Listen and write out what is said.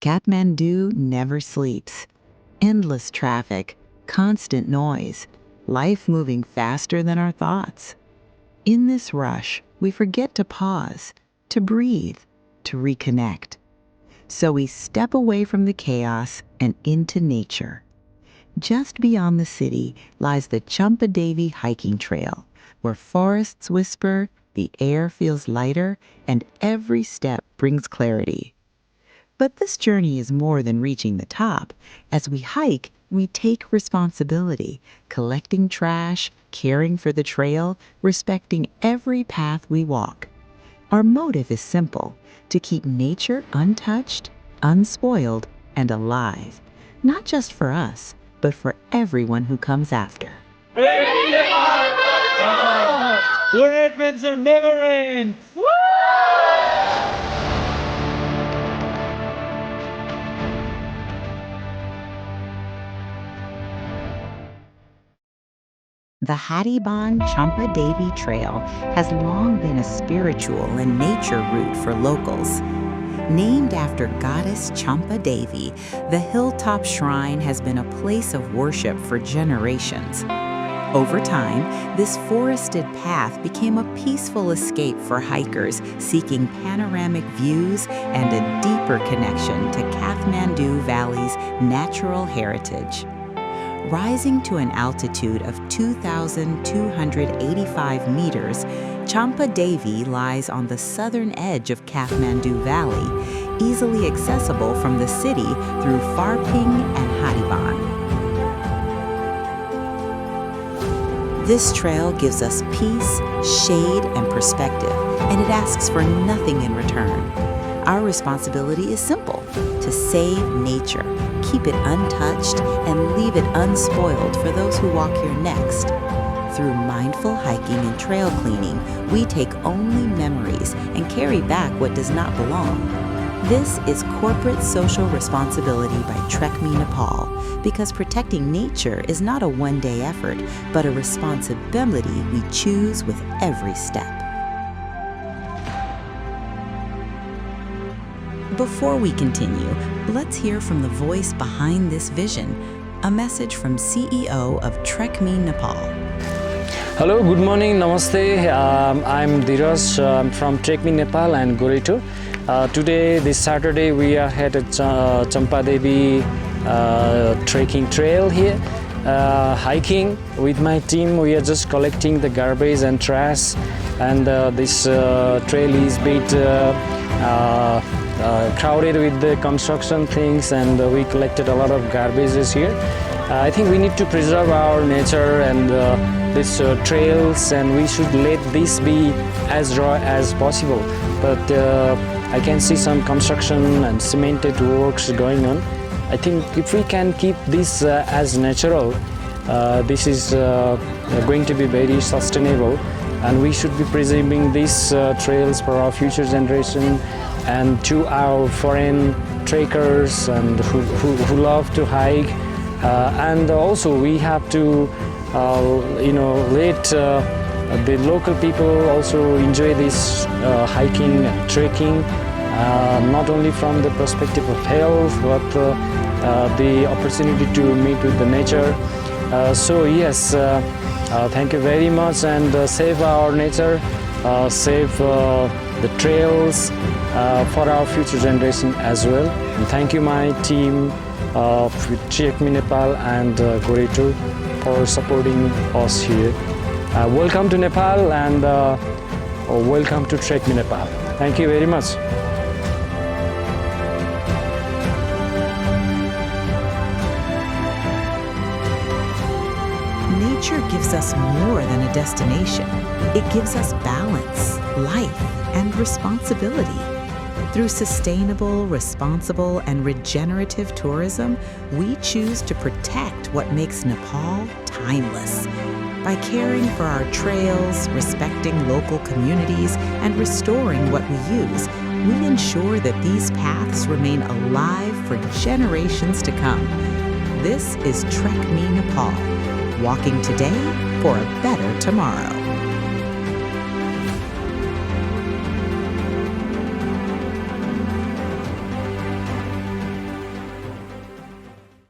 Kathmandu never sleeps. Endless traffic, constant noise, life moving faster than our thoughts. In this rush, we forget to pause, to breathe, to reconnect. So we step away from the chaos and into nature. Just beyond the city lies the Champadevi hiking trail, where forests whisper, the air feels lighter, and every step brings clarity. But this journey is more than reaching the top. As we hike, we take responsibility, collecting trash, caring for the trail, respecting every path we walk. Our motive is simple: to keep nature untouched, unspoiled, and alive, not just for us, but for everyone who comes after. Where adventure never ends! The Hattiban-Champadevi Trail has long been a spiritual and nature route for locals. Named after goddess Champadevi, the hilltop shrine has been a place of worship for generations. Over time, this forested path became a peaceful escape for hikers seeking panoramic views and a deeper connection to Kathmandu Valley's natural heritage. Rising to an altitude of 2,285 meters, Champadevi lies on the southern edge of Kathmandu Valley, easily accessible from the city through Pharping and Hattiban. This trail gives us peace, shade, and perspective, and it asks for nothing in return. Our responsibility is simple: to save nature, keep it untouched, and leave it unspoiled for those who walk here next. Through mindful hiking and trail cleaning, we take only memories and carry back what does not belong. This is corporate social responsibility by Trek Me Nepal, because protecting nature is not a one-day effort, but a responsibility we choose with every step. Before we continue, let's hear from the voice behind this vision, a message from CEO of Trek Me Nepal. Hello, good morning, namaste. I'm Dheeraj from Trek Me Nepal and Goreto. Today, this Saturday, we are at Champadevi trekking trail here. Hiking with my team, we are just collecting the garbage and trash, and this trail is a bit crowded with the construction things, and we collected a lot of garbages here. I think we need to preserve our nature and these trails, and we should let this be as raw as possible. But I can see some construction and cemented works going on. I think if we can keep this as natural, this is going to be very sustainable, and we should be preserving these trails for our future generation and to our foreign trekkers and who love to hike. And also we have to let the local people also enjoy this hiking and trekking, not only from the perspective of health, but the opportunity to meet with the nature. So yes, thank you very much, and save our nature, save the trails for our future generation as well. And thank you my team of Trek Me Nepal and Goreto for supporting us here. Welcome to Nepal, and welcome to Trek Me Nepal. Thank you very much. Nature gives us more than a destination. It gives us balance, life, and responsibility. Through sustainable, responsible, and regenerative tourism, we choose to protect what makes Nepal timeless. By caring for our trails, respecting local communities, and restoring what we use, we ensure that these paths remain alive for generations to come. This is Trek Me Nepal, walking today for a better tomorrow.